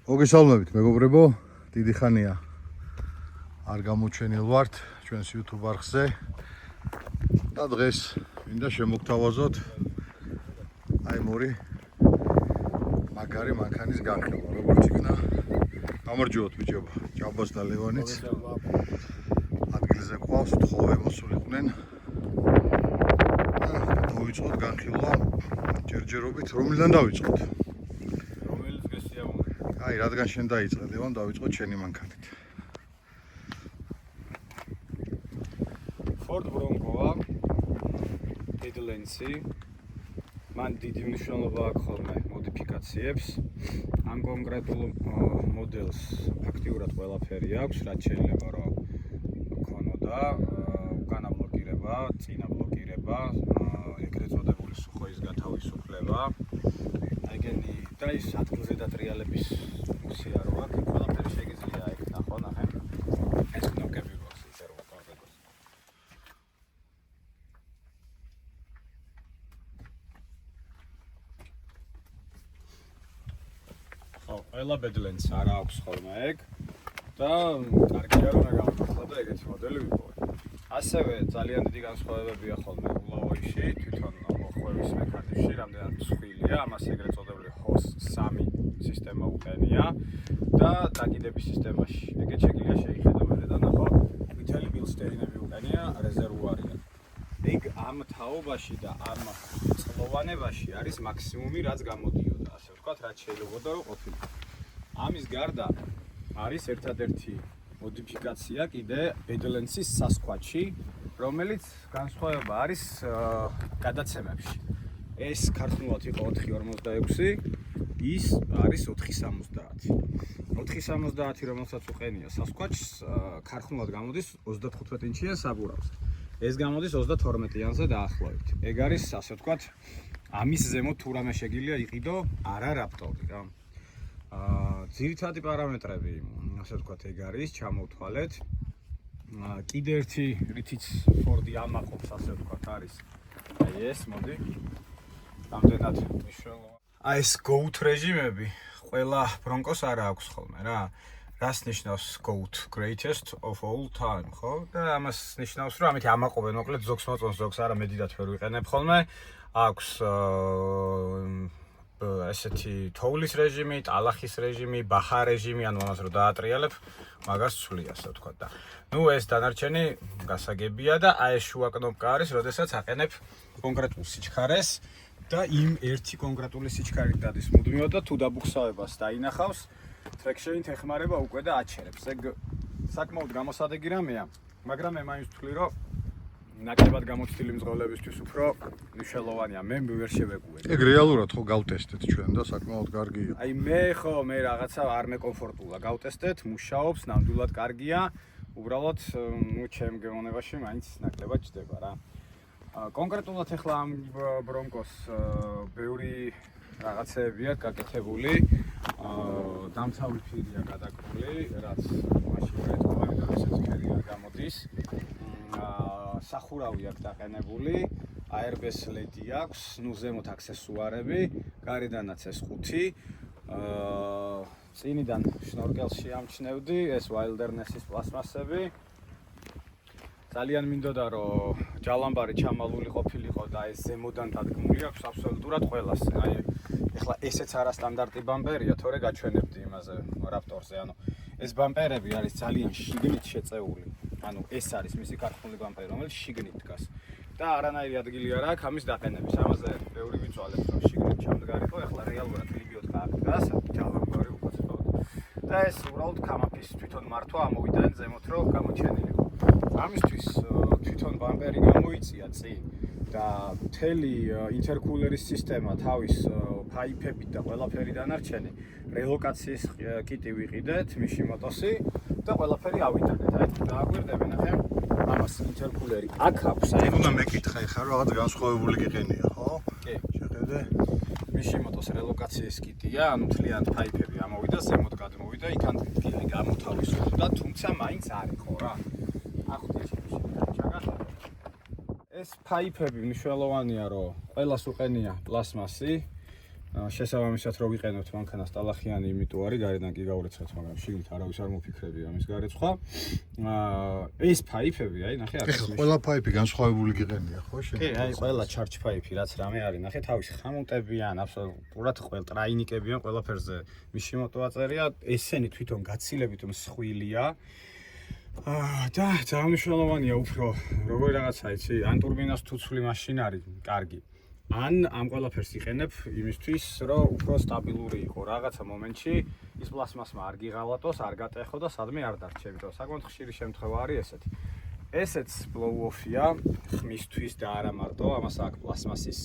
მოგესალმებით მეგობრებო, დიდი ხანია არ გამოჩენილ ვართ ჩვენს YouTube არხზე და დღეს მინდა შემოგთავაზოთ აი მორი მაგარი მანქანის განხილვა, როგორც იქნა. გამარჯობათ ბიჭებო, ჭაბას და ლევანიც. ადგილზე ყავს, თხოვე მოსულიყვნენ. დავიწყოთ განხილვა ჯერჯერობით, რომლიდან დავიწყოთ? აი, რადგან შენ დაიწყე, ლევან, დავიწყოთ შენი მანქანით. Ford Bronco-ა Badlands-ი მან დიდი მნიშვნელობა აქვს ხოლმე მოდიფიკაციებს. ამ კონკრეტულ მოდელს აქტიურად ყველაფერი აქვს, რაც შეიძლება რომ ქონოდა, უკანა ბლოკირება, წინა ბლოკირება, ეგრეთ წოდებული სუხოის გათავისუფლება. ეგენი და ის ადგილზე დატრიალების ფუნქცია რო აქვს, ყველაფერი შეგიძლია ეგ ნახო, ნახე. ეს კნოპკები გვაქვს ისე რომ ვაკარგოს. ხო, ყველა Badlands არა აქვს ხოლმე ეგ და კარგია რომ გამოვხდა და ეგეთი მოდელი ვიპოვე. ასევე ძალიან დიდი განსხვავებებია ხოლმე ულოვოში, თვითონ მოხვევის მექანიზმში, რამდენად ცხვილია, ამას ეგრეთ წოდებული HOS-3 სისტემა უყენია და დაგიდების სისტემაში. ეგეთ შეგიძლია შეიხედო მერე და ნახო, ვითელი ბილსტერინები უყენია, რეზერვუარია. ეგ ამ თაობაში და ამ წყლოვანებაში არის მაქსიმუმი, რაც გამოდიოდა, ასე ვთქვათ, რაც შეიძლება რომ ყოფილიყო. ამის გარდა არის ერთადერთი მოდიფიკაცია კიდე Badlands-ის სასკვაჩი, რომელიც განსხვავება არის გადაცემებში. ეს ქართულად იყო 4.46, ის არის 4.70. 4.70, რომელსაც უყენია სასკვაჩს, ქართულად გამოდის 35 ინჩიან საბურავზე. ეს გამოდის 32-იანზე დაახლოებით. ეგ არის, ასე ვთქვათ, ამის ზემოთ თუ რამე შეგიძლია იყიდო, არა რაპტორი რა. ძირითადი პარამეტრები, ასე ვთქვათ, ეგ არის, ჩამოვთვალეთ. კიდე ერთი, რითიც Ford-ი ამაყობს, ასე ვთქვათ, არის აი ეს, მოდი. რამდენად მნიშვნელოვანი. აი ეს GOAT რეჟიმები, ყველა Broncos არა აქვს ხოლმე რა. რას ნიშნავს GOAT? Greatest of all time, ხო? და ამას ნიშნავს, რომ ამით ამაყობენ, მოკლედ ზოგს მოწონს, ზოგს არა, მე დიდად ვერ ვიყენებ ხოლმე. აქვს ესეთი თოვლის რეჟიმი, ტალახის რეჟიმი, ბახა რეჟიმი, ანუ ამას რო დაატრიალებ, მაგას ცვლია, ასე ვთქვათ და. ნუ ეს დანარჩენი გასაგებია და აი ეს შუა კნოპკა არის, როდესაც აყენებ კონკრეტულ სიჩქარეს და იმ ერთი კონკრეტული სიჩქარით დადის მუდმივად და თუ დაბუხსავებას დაინახავს, ტრექშენით ეხმარება უკვე და აჩერებს. ეგ საკმაოდ გამოსადეგი რამეა, მაგრამ მე მაინც ვთვლი, რომ ნაკლებად გამოცდილი მძღოლებისთვის უფრო მნიშვნელოვანია. მე ვერ შევეგუე. ეგ რეალურად ხო გავტესტეთ ჩვენ და საკმაოდ კარგია. აი მე რაღაცა არ მეკომფორტულა გავტესტეთ, მუშაობს, ნამდვილად კარგია. უბრალოდ ნუ ჩემ გეონებაში მაინც ნაკლებად ჯდება რა. კონკრეტულად ახლა ამ Broncos ბევრი რაღაცებია გაკეთებული. დამცავი ფირია გადაკრული, რაც მაშინ ერთგვარი და ესეც ფერი არ გამოდის. სახურავი აქვს დაყენებული, airbus LED აქვს, ნუ ზემოთ აქსესუარები, გარედანაც ეს ხუთი. წინიდან შნორკელში ამჩნევდი, ეს Wilderness-ის პლასმასები. ძალიან მინდოდა რომ ჯალამბარი ჩამალული ყოფილიყო და ეს ზემოდან დადგმული აქვს აბსოლუტურად ყველას. აი ეხლა ესეც არასტანდარტი ბამპერია, თორე გაჩვენებდი იმაზე Raptor-ზე, ანუ ეს ბამპერები არის ძალიან შიგნით შეწეული. ანუ ეს არის მისი ქართული ბამპერი, რომელიც შიგნით დგას. და არანაირი ადგილი არ აქვს ამის დაყენების. ამაზე ბევრი ვიწვალეთ, რომ შიგნით ჩამდგარიყო, ეხლა რეალურად ლიბიოდ გააკეთეს, ჯალამბარი უკაცრავად. და ეს უბრალოდ კამაფის თვითონ მართვა ამოვიდა ზემოთ, რომ გამოჩენილიყო. ამისთვის თვითონ ბამპერი გამოიწია წინ და მთელი ინტერკულერის სისტემა, თავის ფაიფებით და ყველაფერი დანარჩენი რელოკაციის კიტი ვიყიდეთ, მიში მოტოსი და ყველაფერი ავიტანეთ. აი დააგვირდები ნახე, ამას ინტერკულერი აქ აქვს, აი უნდა მეკითხა ხა რაღაც განსხვავებული გიყენია, ხო? კი. შეხედე. მიში მოტოს რელოკაციის კიტია, ანუ მთლიანად ფაიფები ამოვიდა, ზემოთ გადმოვიდა, იქან გამოთავისუფლდა, თუმცა მაინც არ იყო რა. ეს ფაიფები მნიშვნელოვანია, რომ ყველას უყენია პლასმასი, შესაბამისად რო ვიყენებთ მანქანას ტალახიანი იმიტუარი, გარედან კი გაურეცხეთ, მაგრამ შიგნით არავის არ მოფიქრებია ამის გარეცხვა. ეს ფაიფები, აი, ნახე აქ. ეხლა ყველა ფაიფი განსხვავებული გიყენია, ხო, შენ? კი, აი, ყველა charge ფაიფი, რაც რამე არის, ნახე, თავისი ხამუნტებიან, აბსოლუტურად ყველა ტრაინიკებიან, ყველაფერზე მიშიმოტო აწერია, ესენი თვითონ გაცილებით მსხვილია. და ძალიან მნიშვნელოვანია უფრო როგორი რაღაცა იცი, ან ტურბინას თუცვლი მაშინ არის, კარგი. ან ამ ყველაფერს იყენებ იმისთვის, რომ უფრო სტაბილური იყო რაღაცა მომენტში, ის პლასმასმა არ გიღალატოს, არ გატეხო და სადმე არ დარჩები. და საკმაოდ ხშირი შემთხვევა არის ესეთი. ესეც blow-off-ია ხმისთვის და არა მარტო, ამას აქვს პლასმასის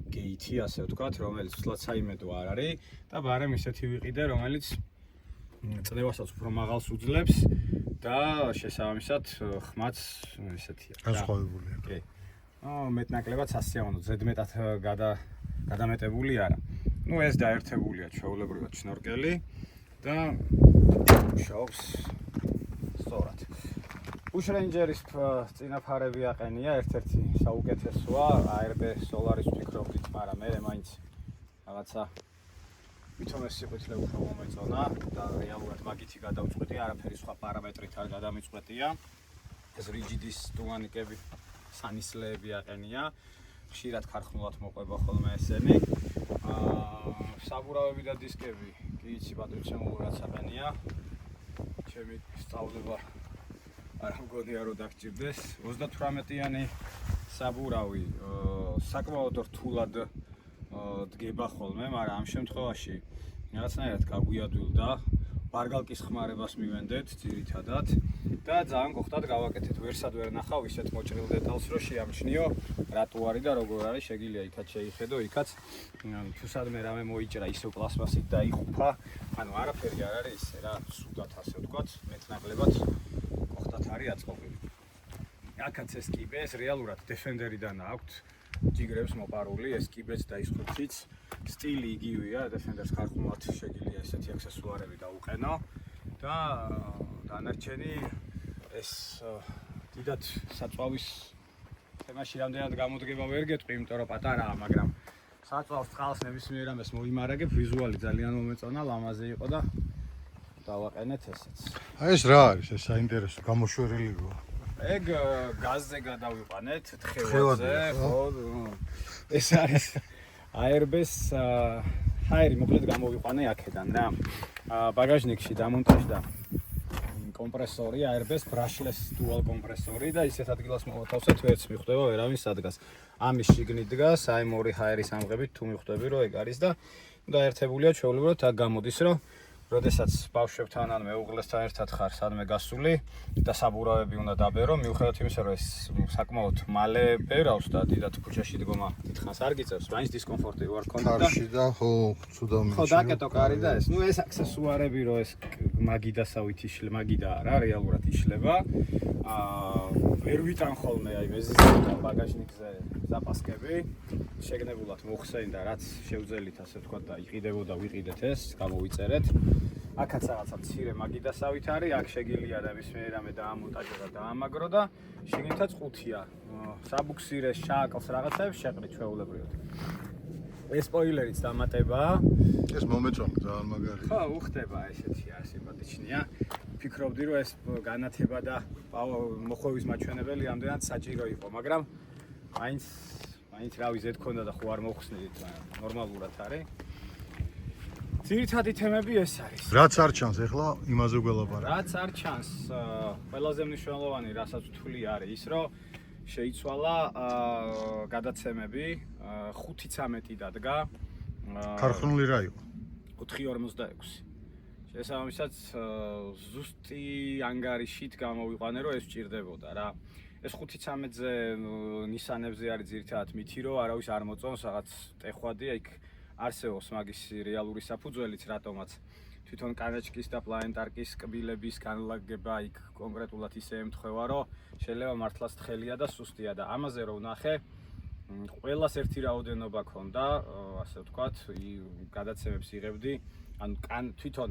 გეითი, ასე ვთქვათ, რომელიც ცლად საიმედო არ არის და ბარემ ისეთი ვიყიდე, რომელიც წნევასაც უფრო მაღალს უძლებს და შესაბამისად ხმაც ესეთია. განსხვავებულია. კი. მეტნაკლებად სასიამოვნო, ზედმეტად გადამეტებული არა. ნუ ეს დაერთებულია ჩვეულებრივად შნორკელი და მუშაობს სწორად. Bushrangeris წინაფარები აყენია, ერთ-ერთი საუკეთესოა, ARB Solaris ვფიქრობდით, მაგრამ მე მაინც რაღაცა ვითომ ეს სიყვარული უფრო მომეწონა და რეალურად მაგითი გადავწყვეტი, არაფერი სხვა პარამეტრით არ გადამიწყვეტია. ეს rigid-ის დუანიკები სანისლეები აყენია, ხშირად ქარხნულად მოყვება ხოლმე ესენი. საბურავები და დისკები კი იცი პატრიცემულ რაც აყენია. ჩემი სწავლება არ მგონია რომ დაგჭირდეს. 38-იანი საბურავი საკმაოდ რთულად დგება ხოლმე, მაგრამ ამ შემთხვევაში რაღაცნაირად გაგვიადვილდა. ბარგალკის ხმარებას მივენდეთ ძირითადად და ძალიან გოხდათ გავაკეთეთ. ვერსად ვერ ნახავ ისეთ მოჭრილ დეტალს, რომ შეამჩნიო რატო არის და როგორ არის, შეგიძლია იქაც შეიხედო, იქაც თუ სადმე რამე მოიჭრა ისევ პლასმასით დაიხუფა. ანუ არაფერი არ არის ისე რა, სუდად ასე ვთქვათ, მეტნაკლებად გოხდათ არის აწყობილი. აქაც ეს კიბე, ეს რეალურად Defender-დან აქვთ ჯიგრებს მოპარული, ეს კიბეც და ის ხუთიც. სტილი იგივეა, Defender-ს ხარხმულად შეგიძლია ესეთი აქსესუარები დაუყენო და დანარჩენი ეს დიდად საწვავის თემაში რამდენად გამოდგება ვერ გეტყვი, იმიტომ რომ პატარაა, მაგრამ საწვავს წყალს ნებისმიერ ამას მოიმარაგებ, ვიზუალი ძალიან მომეწონა, ლამაზი იყო და დავაყენეთ ესეც. აი ეს რა არის, ეს საინტერესო გამოშვერილიყო. ეგ გაზზე გადავიყვანეთ, თხევადზე, ხო? ეს არის ARB-ს ჰაერი მოკლედ გამოვიყვანე აქედან რა. ბაგაჟნიკში დამონტაჟდა კომპრესორი, ARB-ს brushless dual კომპრესორი და ისეთ ადგილას მოვათავსეთ, ვერც მიხვდება ვერავინ სადგას. ამის შიგნით დგას, აი მორი ჰაერის ამღებით თუ მიხვდები რომ ეგ არის და დაერთებულია ჩვეულებრივად აქ გამოდის რომ როდესაც ბავშვებთან ან მეუღლესთან ერთად ხარ სადმე გასული და საბურავები უნდა დაბერო, მიუხედავად იმისა, რომ ეს საკმაოდ მალე ბერავს და დიდად ქუჩაში დგომა დიდხანს არ გიწევს, მაინც დისკომფორტი ვარ ქონდა და კარში და ხო, ცუდად ხო, დაკეტო კარი და ეს. ნუ ეს აქსესუარები რომ ეს მაგიდასავით იშლება, მაგიდა არა, რეალურად იშლება. ვერ ვიტან ხოლმე აი მეზის და ბაგაჟნიკზე ზაპასკები. შეგნებულად მოხსენდა, რაც შევძელით ასე ვთქვათ და იყიდებოდა ვიყიდეთ ეს, გამოვიწერეთ. აქაც რაღაცა მცირე მაგიდასავით არის, აქ შეგიძლია და მისმე რამე დაამონტაჟო და დაამაგრო და შიგნითაც ყუთია. საბუქსირე შაკალს რაღაცებს შეყრით ჩვეულებრივად. ეს სპოილერიც დამატებაა. ეს მომეწონა ძალიან მაგარია. ხო, უხდება ესეთი სიმპათიჩნია. ფიქრობდი რომ ეს განათება და მოხვევის მაჩვენებელი ამდენად საჭირო იყო, მაგრამ მაინც რავი ზედ ქონდა და ხო არ მოხსნით, ნორმალურად არის. ძირითადი თემები ეს არის. რაც არ ჩანს ახლა იმაზე გველაპარაკ. რაც არ ჩანს, ყველაზე მნიშვნელოვანი რასაც ვთვლი არის ის, რომ შეიცვალა გადაცემები 5:13 დადგა. ქარხნული რა იყო? 4:46. შესაბამისად ზუსტი ანგარიშით გამოვიყვანე რომ ეს ვჭირდებოდა რა. ეს 5:13-ზე ნისანებზე არის ძირითადად მითი რომ არავის არ მოწონს რაღაც ტეხვადია იქ არსებობს მაგის რეალური საფუძველიც რატომაც თვითონ კანაჩკის და პლანეტარკის კბილების განლაგება იქ კონკრეტულად ისე ემთხვევა რომ შეიძლება მართლაც თხელია და სუსტია და ამაზე რომ ვნახე ყველას ერთი რაოდენობა ქონდა ასე ვთქვათ გადაცემებს იღებდი ანუ თვითონ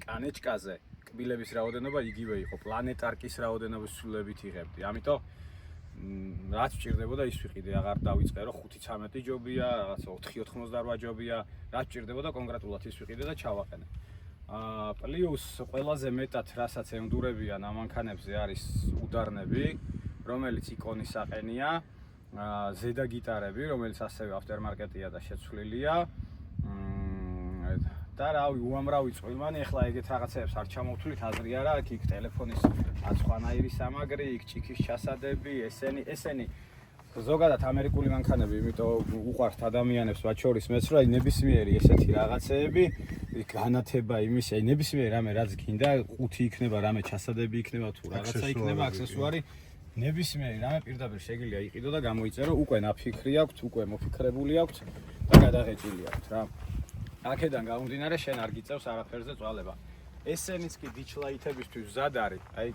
კანეჩკაზე კბილების რაოდენობა იგივე იყო პლანეტარკის რაოდენობის სულებით იღებდი ამიტომ რაც ჭირდებოდა ის ვიყიდე, აღარ დავიწყე რომ 5-13 ჯობია, რაღაცა 4-98 ჯობია, რაც ჭირდებოდა კონკრეტულად ის ვიყიდე და ჩავაყენე. პლუს ყველაზე მეტად რასაც ემდურებიან ამ მანქანებზე არის უდარნები, რომელიც იკონის აყენია, ზედა გიტარები, რომელიც ასევე ავტომარკეტია და შეცვლილია. და რავი, უამრავი წვიმანი, ეხლა ეგეთ რაღაცებს არ ჩამოვთვლით, აზრი არა აქვს, იქ ტელეფონის აცხვანაირი სამაგრი, იქ ჭიქის ჩასადები, ესენი ზოგადად ამერიკული მანქანები, იმიტომ უყვართ ადამიანებს, მათ შორის მეც რა, ნებისმიერი ესეთი რაღაცეები, განათება იმის, აი ნებისმიერი რამე რაც გინდა, ყუთი იქნება, რამე ჩასადები იქნება თუ რაღაცა იქნება, აქსესუარი, ნებისმიერი რამე პირდაპირ შეგიძლია იყიდო და გამოიწერო, უკვე ნაფიქრი აქვს, უკვე მოფიქრებული აქვს და გადაღეჭილი აქვს რა. აქედან გამომდინარე შენ არ გიწევს არაფერზე წვალება. ესენიც კი დიჩლაითებისთვის მზად არის. აი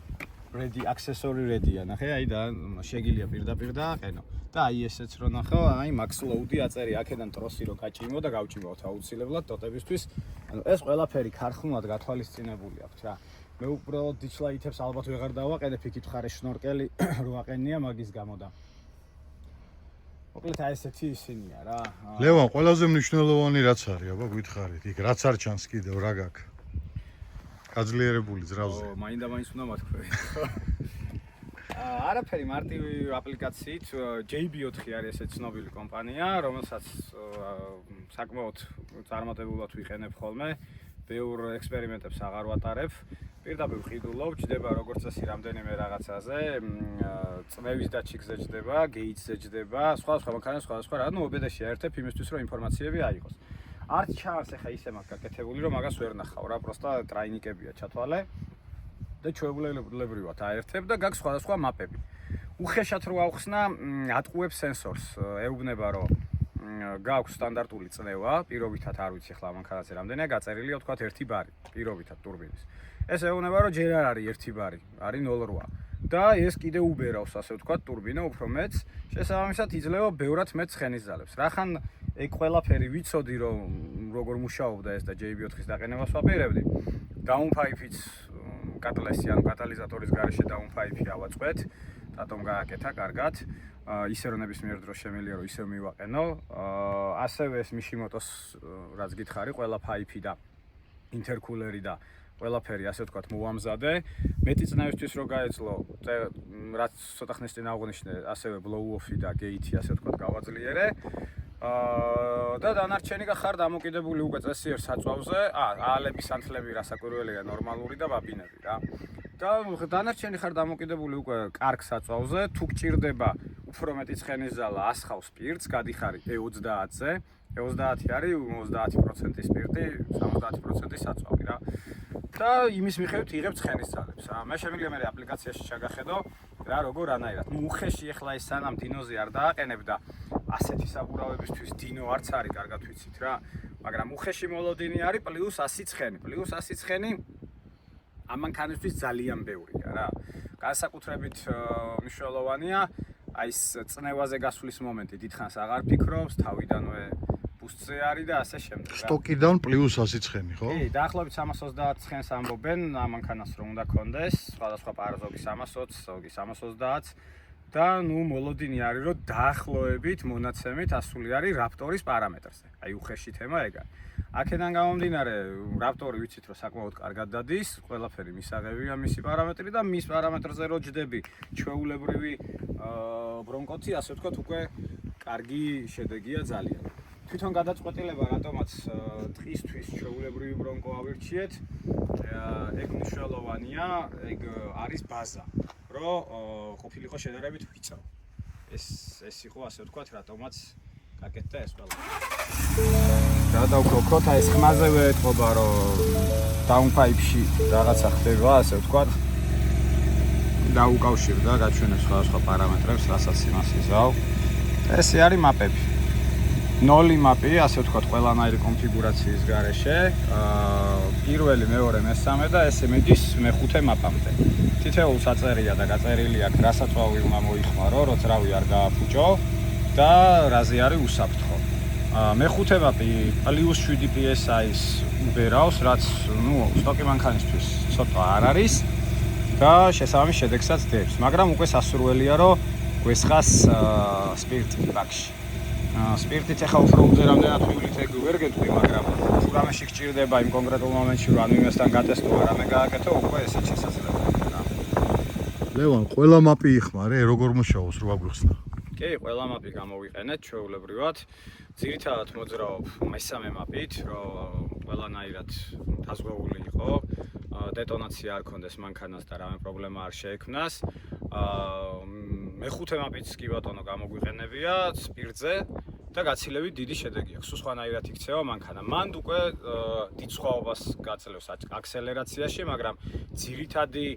ready accessory ready-ა ნახე, აი და შეგიძლია პირდაპირ დააყენო. და აი ესეც რო ნახო, აი max load-ი აწერი აქედან ტროსი რო გაჭიმო და გავჭიმოთ აუცილებლად ტოტებისთვის. ანუ ეს ყველაფერი ქარხნულად გათვალისწინებული აქვს რა. მე უბრალოდ დიჩლაითებს ალბათ ვეღარ დავაყენებ, იქით ხარ შნორკელი რო აყენია მაგის გამო და მოკლედ აი ესეთი ისინია რა. ლევან, ყველაზე მნიშვნელოვანი რაც არის, აბა გითხარით, იქ რაც არ ჩანს კიდევ რა გაქვს? გაძლიერებული ძრავზე. მაინდა-მაინც უნდა მათქვე. არაფერი მარტივი აპლიკაციით JB4 არის ესეთი ცნობილი კომპანია, რომელსაც საკმაოდ წარმატებულად ვიყენებ ხოლმე. ბევრ ექსპერიმენტებს აღარ ვატარებ. პირდაპირ ვყიდულობ, ჯდება როგორც წესი რამდენიმე რაღაცაზე, წნევის დაჩიგზე ჯდება, გეიტსზე ჯდება, სხვა მანქანას სხვა რა, ну ობედაში აერთებ იმისთვის რომ ინფორმაციები აიღოს. არც ჩანს ახლა ისე მაქვს გაკეთებული რომ მაგას ვერ ნახავ რა, პროსტა ტრაინიკებია ჩათვალე და ჩვეულებრივად აერთებ და გაქვს სხვადასხვა მაპები. უხეშად რო ავხსნა, ატყუებს სენსორს, ეუბნება რომ გაქვს სტანდარტული წნევა, პირობითად არ ვიცი ახლა მანქანაზე რამდენია გაწერილია, ვთქვათ 1 ბარი პირობითად ტურბინის. ეს ეუბნება რომ ჯერ არ არის 1 ბარი, არის 0.8 და ეს კიდე უბერავს ასე ვთქვათ ტურბინა უფრო მეც, შესაბამისად იძლევა ბევრად მეც ცხენის ძალებს. რახან ეგ ყველაფერი ვიცოდი რომ როგორ მუშაობდა ეს და JB4-ის დაყენებას ვაპირებდი. დაუნფაიფიც კატალესი ანუ კატალიზატორის გარეშე დაუნფაიფი ავაწყვეთ, რატომ გააკეთა კარგად. ისე რომ ნებისმიერ დროს შემიძლია რომ ისევ მივაყენო. ასევე ეს მიშიმოტოს რაც გითხარი, ყველა ფაიფი და ინტერკულერი და ყველაფერი ასე ვთქვათ მოვამზადე. მეტი წნევისთვის რო გაეძლო, რაც ცოტა ხნის წინ აღვნიშნე, ასევე blow-off-ი და gate-ი ასე ვთქვათ გავაძლიერე. და დანარჩენი ხარ დამოკიდებული უკვე წესიერ საწვავზე, აალების ანთლები რასაკვირველია ნორმალური და ბაბინები რა. და დანარჩენი ხარ დამოკიდებული უკვე კარგ საწვავზე, თუ გჭირდება უფრო მეტი ცხენის ზალა, ასხავს სპირტს, გადიხარი E30-ზე. E30 არის 50% სპირტი, 70% საწვავი რა. და იმის მიხედვით იღებ ცხენის ძალებს. მე შემიძლია მე აპლიკაციაში ჩაგახედო რა როგორ ანაირად. ნუ უხეში ახლა ეს სანამ დინოზე არ დააყენებ და ასეთი საბურავებისთვის დინო არც არის კარგად ვიცით რა. მაგრამ უხეში მოლოდინი არის პლუს 100 ცხენი. პლუს 100 ცხენი ამ მანქანისთვის ძალიან ბევრია რა. განსაკუთრებით მნიშვნელოვანია აი ეს წნევაზე გასვლის მომენტი. დიდხანს აღარ ფიქრობს, თავიდანვე ბუსტზე არის და ასე შემდეგ. სტოკიდან პლუს 100 ცხენი, ხო? კი, დაახლოებით 320 ცხენს ამბობენ ამ მანქანას რომ უნდა კონდეს, სხვადასხვა პარაზოგი 320, ზოგი 330 და ნუ მოლოდინი არის რომ დაახლოებით მონაცემით ასული არის Raptor-ის პარამეტრზე. აი უხეში თემა ეგ არის. აქედან გამომდინარე, Raptor-ი ვიცით რომ საკმაოდ კარგად დადის, ყველაფერი მისაღებია მისი პარამეტრი და მის პარამეტრზე რო ჯდები ჩვეულებრივი ბრონკოთი, ასე ვთქვათ, უკვე კარგი შედეგია ძალიან. თვითონ გადაწყვეტილება რატომაც ტყისთვის ჩვეულებრივი ბრონკო ავირჩიეთ, ეგ მნიშვნელოვანია, ეგ არის ბაზა, რომ ყოფილიყო შედარებით ვიწრო. ეს იყო ასე ვთქვათ, რატომაც გაკეთდა ეს ყველა. გადავქროთ, აი ეს ხმაზევე ეთყობა, რომ დაუნფაიფში რაღაცა ხდება, ასე ვთქვათ. დაუკავშირდა, გაჩვენებს სხვადასხვა პარამეტრებს, რასაც იმას იზავ. ესე არის მაპები. 0 მაპი, ასე ვთქვათ, ყველანაირი კონფიგურაციის გარეშე. პირველი, მეორე, მესამე და ესე მედის მეხუთე მაპამდე. თითოეულს აწერია და გაწერილი აქვს, რა საწვავი უნდა მოიხმარო, როცა რავი არ გააფუჭო და რაზე არის უსაფრთხო. მეხუთე მაპი პლუს 7 PSI-ს უბერავს, რაც, ნუ, სტოკი მანქანისთვის ცოტა არ არის და შესაბამის შედეგსაც დებს, მაგრამ უკვე სასურველია, რომ გვესხას სპირტი ბაქში. სპირტით ახლა უფრო უზერამდენად ვილით ეგ ვერ გეტყვი, მაგრამ თუ რამეში გჭირდება იმ კონკრეტულ მომენტში რომ იმასთან გატესტო რამე გააკეთო, უკვე ესეც შესაძლებელია რა. ლევან, ყველა მაპი იხმარე, როგორ მუშაობს რა გვიხსნა? კი, ყველა მაპი გამოვიყენეთ ჩვეულებრივად. ძირითადად მოძრაობ მესამე მაპით, რომ ყველანაირად დაზღვეული იყო, დეტონაცია არ ქონდეს მანქანას და რამე პრობლემა არ შეექმნას. მეხუთე მაპიც კი ბატონო გამოგვიყენებია სპირტზე და გაცილებით დიდი შედეგი აქვს. სულ სხვანაირად იქცევა მანქანა. მანდ უკვე დიდ სხვაობას გაძლევს აქსელერაციაში, მაგრამ ძირითადი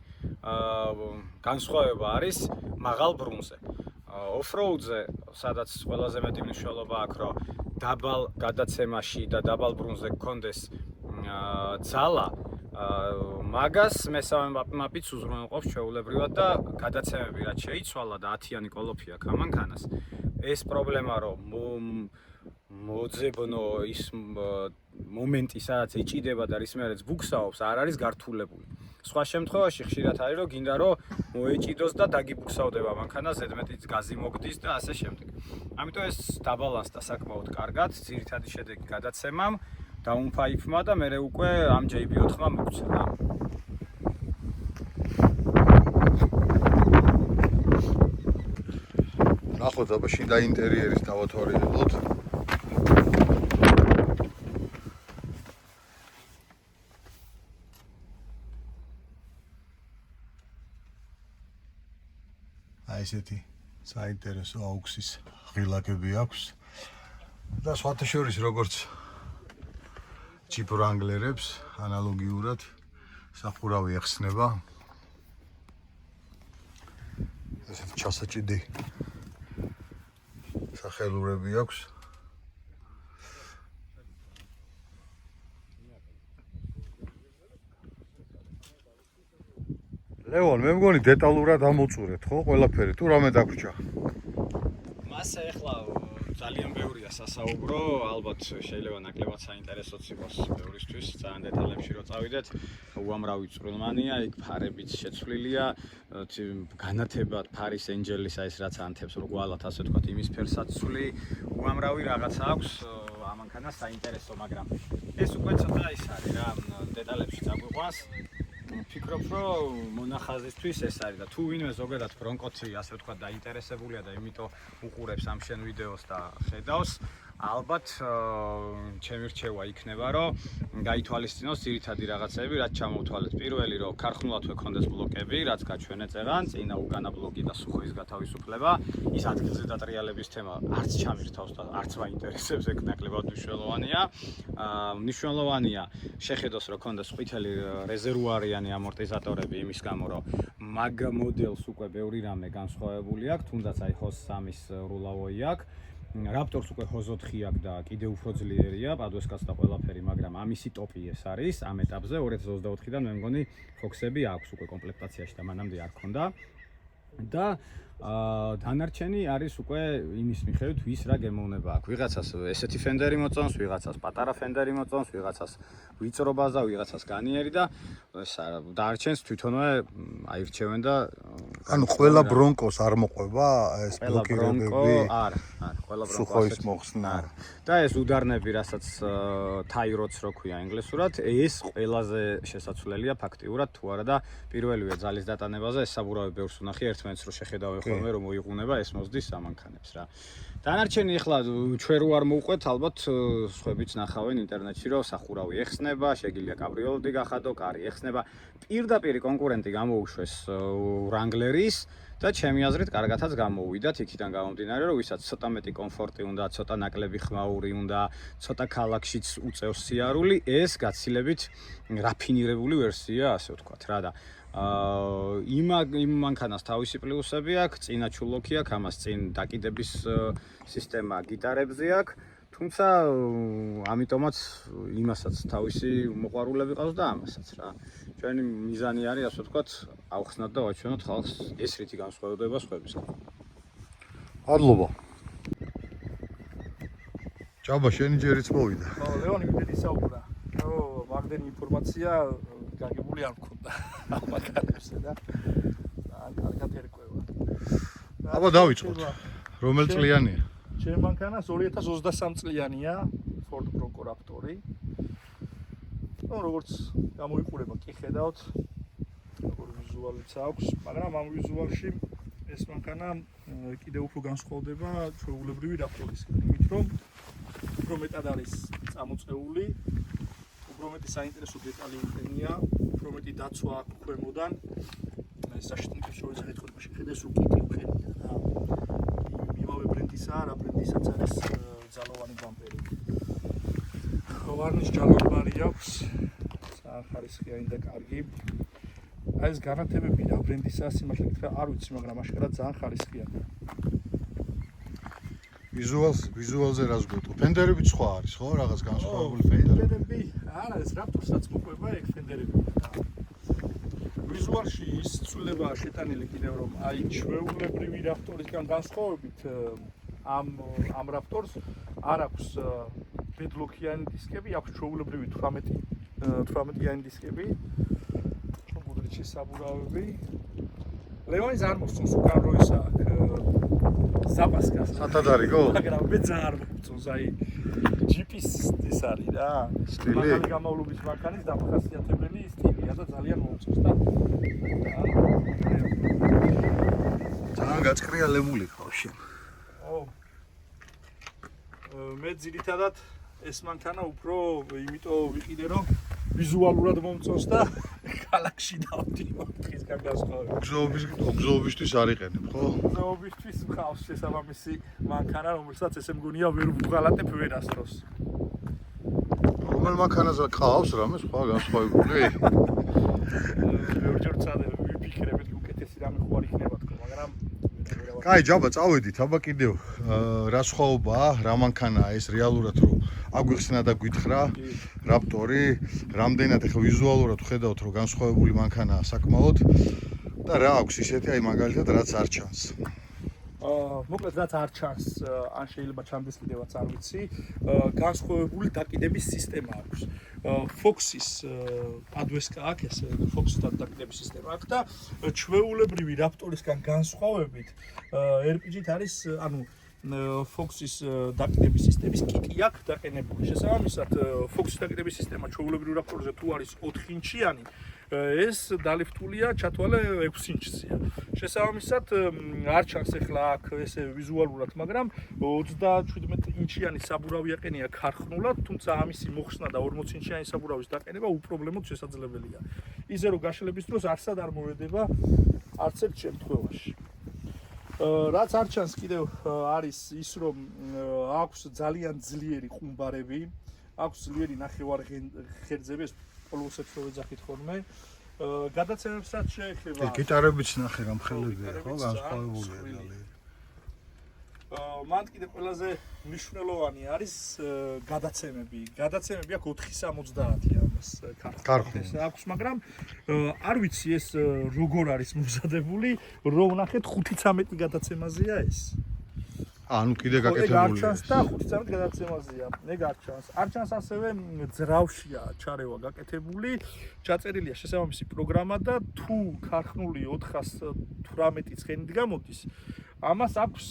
განსხვავება არის მაღალ ბრუნზე. Off-road-ზე, სადაც ყველაზე მეტი მნიშვნელობა აქვს, რომ დაბალ გადაცემაში და დაბალ ბრუნზე გქონდეს ძალა, მაგას მესამე მაპიც უზრუნველყოფს ჩვეულებრივად და გადაცემები რაც შეიცვალა და 10-იანი კოლოფი აქვს ამ მანქანას. ეს პრობლემა რომ მოძებნო ის მომენტი, სადაც ეჭიდება და რის მერეც ბუქსაობს, არ არის გართულებული. სხვა შემთხვევაში ხშირად არის რომ გინდა რომ მოეჭიდოს და დაგიბუქსავდება მანქანა, ზედმეტი გაზი მოგდის და ასე შემდეგ. ამიტომ ეს დაბალანსდა საკმაოდ კარგად, ძირითადი შედეგი გადაცემამ, დაუნფაიფმა და მე უკვე ამ JB4-მა მოგცა რა. ნახოთ აბა შინდა ინტერიერის დავათვალიერებთ. აი ესეთი საინტერესო აუქსის ღილაკები აქვს და სხვათა შორის როგორც ჯიპ რანგლერებს ანალოგიურად სახურავი ახსნება. ესეთი ჩასაჭიდი სახელურები აქვს. ლევან, მე მგონი დეტალურად ამოწურეთ, ხო, ყველაფერი, თუ რამე დაგვრჩა? მასე ახლა ძალიან ბევრია სასაუბრო, ალბათ შეიძლება ნაკლებად საინტერესოც იყოს ბევრისთვის, ძალიან დეტალებში რო წავიდეთ. უამრავი წვრილმანია, იქ ფარებიც შეცვლილია, განათებად ფარის ენჯელის აი ეს რაც ანთებს, რო გვალათ ასე ვთქვათ, იმის ფერსაც ცვლი, უამრავი რაღაცა აქვს ამ მანქანას საინტერესო, მაგრამ ეს უკვე ცოტა ის არის რა, დეტალებში წაგვიყვანს. ვფიქრობ, რომ მონახაზისთვის ეს არის და თუ ვინმე ზოგადად ბრონკოთი ასე ვთქვათ დაინტერესებულია და იმიტომ უყურებს ამ შენ ვიდეოს და ხედავს, ალბათ ჩემი რჩევა იქნება, რომ გაითვალისწინოს ძირითადი რაღაცები, რაც ჩამოვთვალეთ. პირველი, რომ ქარხნულად ვექონდეს ბლოკები, რაც გაჩვენე წეღან, წინა უკანა ბლოკი და სუხოის გათავისუფლება, ის ადგილზე დატრიალების თემა არც ჩამირთავს და არც მაინტერესებს, ეგ ნაკლებად მნიშვნელოვანია. მნიშვნელოვანია შეხედოს, რომ ქონდეს ყვითელი რეზერვუარიანი ამორტიზატორები იმის გამო, რომ მაგ მოდელს უკვე ბევრი რამე განსხვავებული აქვს, თუნდაც აი ჰოს 3-ის რულავოი აქვს. Raptors უკვე ჰოს 4 აქვს და კიდევ უფრო ძლიერია, პადვესკაც და ყველაფერი, მაგრამ ამისი ტოპი ეს არის ამ ეტაპზე 2024-დან მე მგონი ფოქსები აქვს უკვე კომპლექტაციაში და მანამდე არ ქონდა. და დანარჩენი არის უკვე იმის მიხედვით, ვის რა გემოვნება აქვს. ვიღაცას ესეთი ფენდერი მოწონს, ვიღაცას პატარა ფენდერი მოწონს, ვიღაცას ვიწრო ბაზა, ვიღაცას განიერი და ეს დარჩენს თვითონვე აირჩევენ და ანუ ყველა ბრონკოს არ მოყვება ეს ბლოკირებები? არა, ყველა ბრონკოს სუხოის მოხსნა. და ეს უდარნები, რასაც თაიროც რო ქვია ინგლისურად, ეს ყველაზე შესაძლებელია ფაქტიურად თუ არა და პირველივე ძალის დატანებაზე ეს საბურავი ბევრს უნახი ერთმანეთს რო შეხედავენ ხოლმე რომ მოიყუნება ეს მოსდის სამანქანებს რა. დანარჩენი ახლა ჩვენ რო არ მოვყვეთ, ალბათ სხვაებიც ნახავენ ინტერნეტში რომ სახურავი ეხსნება, შეგიძლია კაბრიოლეტი გახადო, კარი ეხსნება. პირდაპირ კონკურენტი გამოუშვეს რანგლერის და ჩემი აზრით კარგათაც გამოვიდათ იქიდან გამომდინარე რომ ვისაც ცოტა მეტი კომფორტი უნდა, ცოტა ნაკლები ხმაური უნდა, ცოტა ქალაქშიც უწევს სიარული, ეს გაცილებით რაფინირებული ვერსია, ასე ვთქვათ რა და იმ მანქანას თავისი პლუსები აქვს, წინა ჩულოქი აქვს, ამას წინ დაკიდების სისტემა გიტარებზე აქვს, თუმცა ამიტომაც იმასაც თავისი მოყვარულები ყავს და ამასაც რა. ჩვენი მიზანი არის, ასე ვთქვათ, ავხსნათ და ვაჩვენოთ ხალხს ეს რითი განსხვავდება სხვაებისგან. მადლობა. ჭაბა, შენი ჯერიც მოვიდა. ხო, ლეონი მიდედი საუბრა. რომ მაგდენი ინფორმაცია გაგებული არ მქონდა ამ მანქანებზე და ძალიან კარგად ერკვევა. აბა დავიწყოთ. რომელ წლიანია? ჩემ მანქანას 2023 წლიანია Ford Bronco Raptor-ი. ნუ როგორც გამოიყურება კი ხედავთ როგორ ვიზუალიც აქვს, მაგრამ ამ ვიზუალში ეს მანქანა კიდევ უფრო განსხვავდება ჩვეულებრივი Raptor-ისგან, იმით რომ უფრო მეტად არის წამოწეული, უფრო მეტი საინტერესო დეტალი იმenia, უფრო მეტი დაცვა აქვს ქვემოდან. ეს საშტიკებს შორის ეთქოთ შეხედეს უკიტი უხენია რა. იმავე ბრენდისა, რა ბრენდისაც არის ძალოვანი ბამპერი. ვარნის ჯალონბარი აქვს. ხარისხიანი და კარგი. აი ეს განათებები რა ბრენდისა სიმართლე გითხრა არ ვიცი, მაგრამ აშკარად ძალიან ხარისხიანია. ვიზუალზე რას გვეტყო? ფენდერები სხვა არის, ხო? რაღაც განსხვავებული ფენდერები. არა, ეს Raptor-საც მოყვება ეგ ფენდერები. ვიზუალში ის ცვლილებაა შეტანილი კიდევ რომ აი ჩვეულებრივი Raptor-ისგან განსხვავებით ამ Raptor-ს არ აქვს ბედლოქიანი დისკები, აქვს ჩვეულებრივი 18-იანი დისკები. გუდრიჩის საბურავები. ლევანის არ მოსწონს უკან რო ის აქვს ზაპასკას. სათადარი ხო? მაგრამ მე ძალიან არ მომწონს აი ჯიპის ის არის რა. სტილი? მაგალი გამოვლობის მანქანის დამახასიათებელი სტილია და ძალიან მომწონს და ძალიან გაჭრიალებული ხავში. ო მე ძირითადად ეს მანქანა უფრო იმიტომ ვიყიდე რომ ვიზუალურად მომწონს და ქალაქში დავდივარ დღისგან განსხვავებით. გზობისთვის არ იყენებ, ხო? გზობისთვის მყავს შესაბამისი მანქანა, რომელსაც ესე მგონია ვერ ვუღალატებ ვერასდროს. რომელ მანქანაზე ყავს რამე სხვა განსხვავებული? ბევრჯერ წადე ვიფიქრებ თუ უკეთესი რამე ხო არ იქნება თქო, მაგრამ კაი, ჯაბა, წავედით, აბა კიდევ რა სხვაობაა, რა მანქანაა ეს რეალურად რომ აგვიხსნა და გითხრა Raptor-ი, რამდენად ახლა ვიზუალურად ხედავთ რომ განსხვავებული მანქანაა საკმაოდ და რა აქვს ისეთი აი მაგალითად რაც არ ჩანს. მოკლედ რაც არ ჩანს, ან შეიძლება ჩანდეს კიდევაც არ ვიცი, განსხვავებული დაკიდების სისტემა აქვს. Fox-ის ადვესკა აქვს, ეს Fox-თან დაკიდების სისტემა აქვს და ჩვეულებრივი Raptor-ისგან განსხვავებით RPG-თ არის, ანუ Fox-ის დაკიდების სისტემის კიტი აქვს დაყენებული. შესაბამისად, Fox-ის დაკიდების სისტემა ჩვეულებრივ Raptor-ზე თუ არის 4 ინჩიანი, ეს დალიფტულია ჩათვალე 6 ინჩზეა. შესაბამისად, არ ჩანს ახლა აქ ესე ვიზუალურად, მაგრამ 37 ინჩიანი საბურავი აყენია ქარხნულად, თუმცა ამისი მოხსნა და 40 ინჩიანი საბურავის დაყენება უპრობლემოდ შესაძლებელია. ისე რომ გაშლების დროს არსად არ მოვედება არც ერთ შემთხვევაში. რაც არ ჩანს კიდევ არის ის რომ აქვს ძალიან ძლიერი ყუმბარები, აქვს ძლიერი ნახევარღერძები, ეს პოლოსებს რო ეძახით ხოლმე. გადაცემებსაც შეეხება. გიტარებიც ნახე რა მხელებია, ხო, განსხვავებულია ძალიან. მან კიდე ყველაზე მნიშვნელოვანი არის გადაცემები. გადაცემები აქვს 470 ამას ქართულში აქვს, მაგრამ არ ვიცი ეს როგორ არის მომზადებული, რომ ნახეთ 513 გადაცემაზეა ეს. ანუ კიდე გაკეთებულია. არ ჩანს და 513 გადაცემაზეა. ეგ არ ჩანს. არ ჩანს ასევე ძრავშია ჩარევა გაკეთებული, ჩაწერილია შესაბამისი პროგრამა და თუ ქარხნული 418 ცხენით გამოდის, ამას აქვს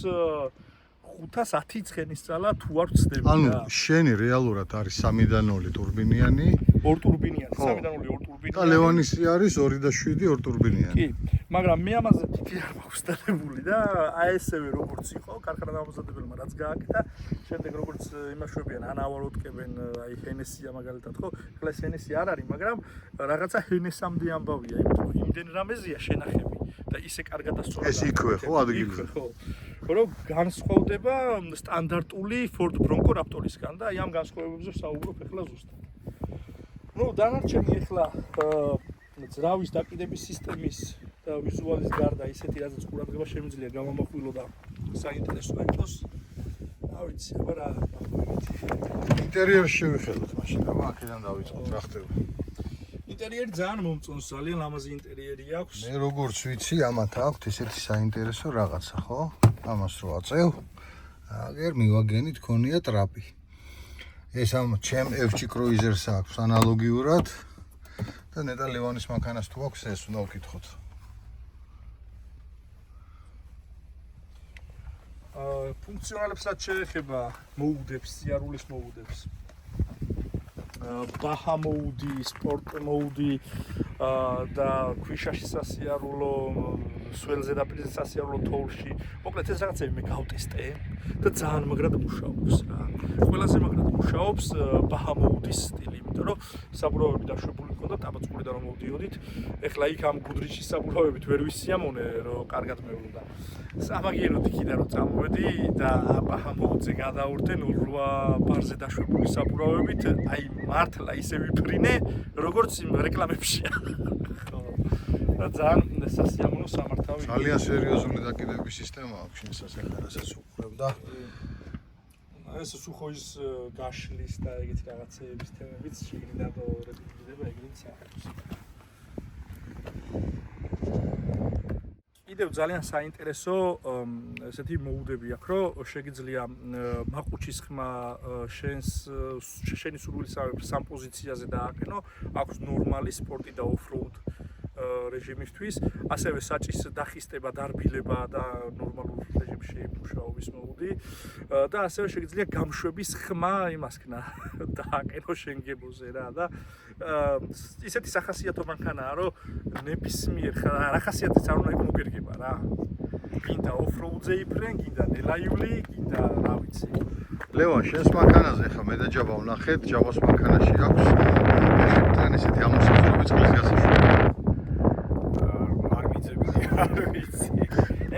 510 ცხენის ძალა თუ არ ვცდები. ანუ შენი რეალურად არის 3-დან 0 ტურბინიანი, 2 ტურბინიანი, 3-დან 2 ტურბინიანი. და ლევანისი არის 2-7 2 ტურბინიანი. კი, მაგრამ მე ამაზე თითი არ მაქვს დადებული და აი ესევე როგორც იყო, ქარხანა დამზადებელმა რაც გააკეთა, შემდეგ როგორც იმაშვებიან, ანავალოდკებენ, აი ჰენესია მაგალითად, ხო? ახლა ეს ჰენესი არ არის, მაგრამ რაღაცა ჰენესამდე ამბავია, იმიტომ რომ იმდენ რამეზია შენახები და ისე კარგად ასწორდა. ეს იქვე ხო ადგილზე? ხო. რომ განსხვავდება სტანდარტული Ford Bronco Raptor-ისგან და აი ამ განსხვავებებზე ვსაუბრობ ახლა ზუსტად. ნუ დანარჩენი ახლა ძრავის დაკიდების სისტემის და ვიზუალის გარდა ისეთი რაზეც ყურადღება შემიძლია გამომახვილო და საინტერესო იყოს. რა ვიცი, აბა რა ნახოთ. ინტერიერში შევიხედოთ მაშინ, აბა აქედან დავიწყოთ რა ხდება. ინტერიერი ძალიან მომწონს, ძალიან ლამაზი ინტერიერი აქვს. მე როგორც ვიცი, ამათ აქვს ესეთი საინტერესო რაღაცა, ხო? ამას რო აწევ, აგერ მივაგენით ქონია ტრაპი. ეს ამ ჩემ FG Cruiser-ს აქვს ანალოგიურად და ნეტა ლევანის მანქანას თუ აქვს ეს უნდა ვკითხოთ. ფუნქციონალებსაც შეეხება მოუდებს, სიარულის მოუდებს. ბაჰა მოუდი, სპორტ მოუდი და ქვიშაში სასიარულო, სველზე დაპირზე სასიარულო თოვლში. მოკლედ ეს რაღაცები მე გავტესტე და ძალიან მაგრად მუშაობს რა. ყველაზე მაგრად მუშაობს ბაჰა მოუდის სტილი, იმიტომ რომ საბურავები დაშვებული მქონდა ტაბაწყურიდან რომ მოვდიოდით. ეხლა იქ ამ გუდრიჩის საბურავებით ვერ ვისიამოვნე, რომ კარგად მევლოდა. სამაგიეროდ იქიდან რომ წამოვედი და ბაჰა მოუდზე გადავურდე 08 ბარზე დაშვებული საბურავებით, აი მართლა ისე ვიფრინე, როგორც იმ რეკლამებშია. და ძალიან სასიამოვნო სამართავი. ძალიან სერიოზული დაკიდების სისტემა აქვს შენსაც ახლა რასაც უყურებ და ეს სუხოის გაშლის და ეგეთი რაღაცეების თემებიც შეგნიდან რეგულირდება ეგრეთ საერთოდ. კიდევ ძალიან საინტერესო ესეთი მოუდები აქვს, რომ შეგიძლია მაყუჩის ხმა შენი სურვილის სამ პოზიციაზე დააყენო, აქვს ნორმალი სპორტი და ოფროუდ რეჟიმისთვის, ასევე საჭის დახისტება, დარბილება და ნორმალურ რეჟიმში მუშაობის მოუდი და ასევე შეგიძლია გამშვების ხმა იმასქნა დააყენო შენ გებოზე რა და ისეთი სახასიათო მანქანაა, რომ ნებისმიერ რა ხასიათიც არ უნდა იყოს მოგერგება რა. გინდა ოფროუდზე იფრენ, გინდა ნელაიული, გინდა რა ვიცი. ლევან, შენს მანქანაზე ხა მე და ჯაბა ვნახეთ, ჯაბას მანქანაში აქვს თან ესეთი ამოსახულები წყლის გასაშვები.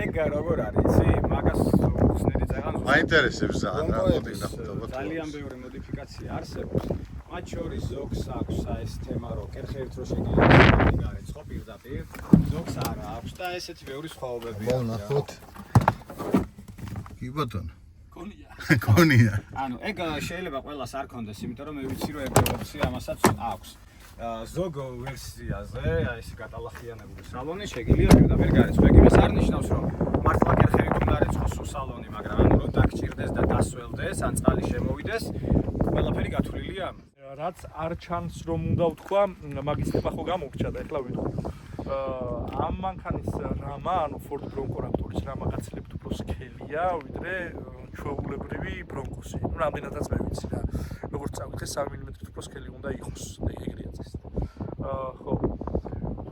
ეგ როგორ არის იცი? მაგას უხსნედი წაღან მაინტერესებს ძალიან რა მოდი ნახოთ ალბათ. ძალიან ბევრი მოდიფიკაცია არსებობს. მათ შორის ზოგს აქვს ეს თემა, რომ კერხებით რო შეგიძლია გარეთ ხო პირდაპირ, ზოგს არა აქვს და ესეთი ბევრი სხვაობებია. ნახოთ. კი ბატონო. გონია. გონია. ანუ ეგ შეიძლება ყველას არ ქონდეს, იმიტომ რომ მე ვიცი რომ ეგ ოპცია ამასაც აქვს. ზოგ ვერსიაზე, აი ეს გატალახიანებული სალონი შეგიძლია პირდაპირ გარეთ. ეგ იმას არ ნიშნავს, რომ მართლა კერხებით უნდა რეცხოს სალონი, მაგრამ ანუ რომ დაგჭირდეს და დასველდეს, ან წყალი შემოვიდეს, ყველაფერი გათვლილია. რაც არ ჩანს რომ უნდა ვთქვა, მაგის თემა ხო გამოგჭა და ეხლა ვიტყვი. ამ მანქანის რამა, ანუ Ford Bronco Raptor-ის რამა გაცილებით უფრო სქელია, ვიდრე ჩვეულებრივი Bronco-ი. ნუ რამდენადაც მე ვიცი რა. როგორც წავიდე 3 მმ-ით უფრო სქელი უნდა იყოს და ეგრეა წესი. ხო.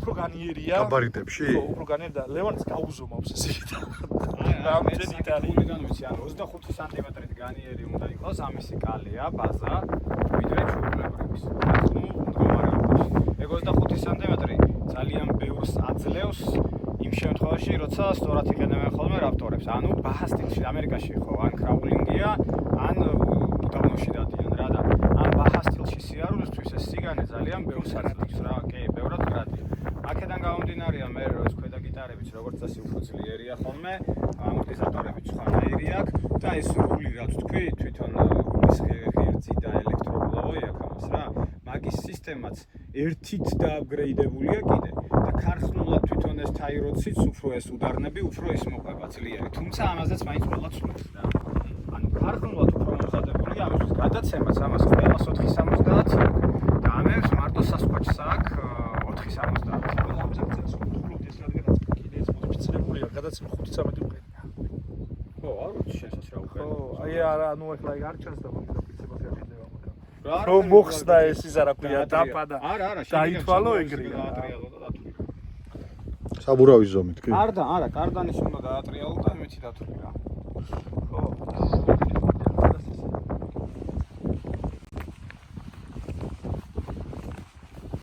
უფრო განიერია. გაბარიტებში? ხო, უფრო განიერი და ლევანს გაუზომავს ესე იგი. რამდენი ტალიდან ვიცი, ანუ 25 სანტიმეტრით განიერი უნდა იყოს ამისი კალია, ბაზა, ვიდრე ჩვეულებრივის. ნუ მდგომარეობაში. ეგ 25 სანტიმეტრი ძალიან ბევრს აძლევს იმ შემთხვევაში, როცა სწორად იყენებენ ხოლმე რაპტორებს. ანუ ბაჰა სტილში ამერიკაში ხო ან კრაულინგია, ან უდაბნოში დადიან რა და ამ ბაჰა სტილში სიარულისთვის ეს სიგანე ძალიან ბევრს აძლევს რა. კი, ბევრად გრადია. აქედან გამომდინარეა მე რომ ეს ქვედა გიტარებიც როგორც წესი უფრო ძლიერია ხოლმე, ამორტიზატორებიც სხვანაირი აქვს და ეს რული რაც თქვი, თვითონ რულის ღერძი და ელექტროულოვი აქვს ამას რა. მაგის სისტემაც ერთით დააპგრეიდებულია კიდე და ქარხნულად თვითონ ეს თაიროციც უფრო ეს უდარნები უფრო ის მოყვება ძლიერი. თუმცა ამაზეც მაინც ყველა ცნობს რა. ანუ ქარხნულად უფრო მომზადებული ამისთვის გადაცემაც ამას ყველას 470 და ამებს მარტო სასკვაჩს აქვს 470. მოდიფიცირებულია, გადაცემა 5-13 უყენია. ხო, არ ვიცი შესაც რა უყენია. ხო, აი არა, ანუ ახლა ეგ არ ჩანს და მოდიფიცირება შეიძლება მოკა. რო მოხსნა ეს ისა რა ქვია, დაფადა. არა, დაითვალო ეგრეა. დაატრიალო და დათვლი. საბურავის ზომით კი? არა, კარდანის უნდა დაატრიალო და იმითი დათვლი რა.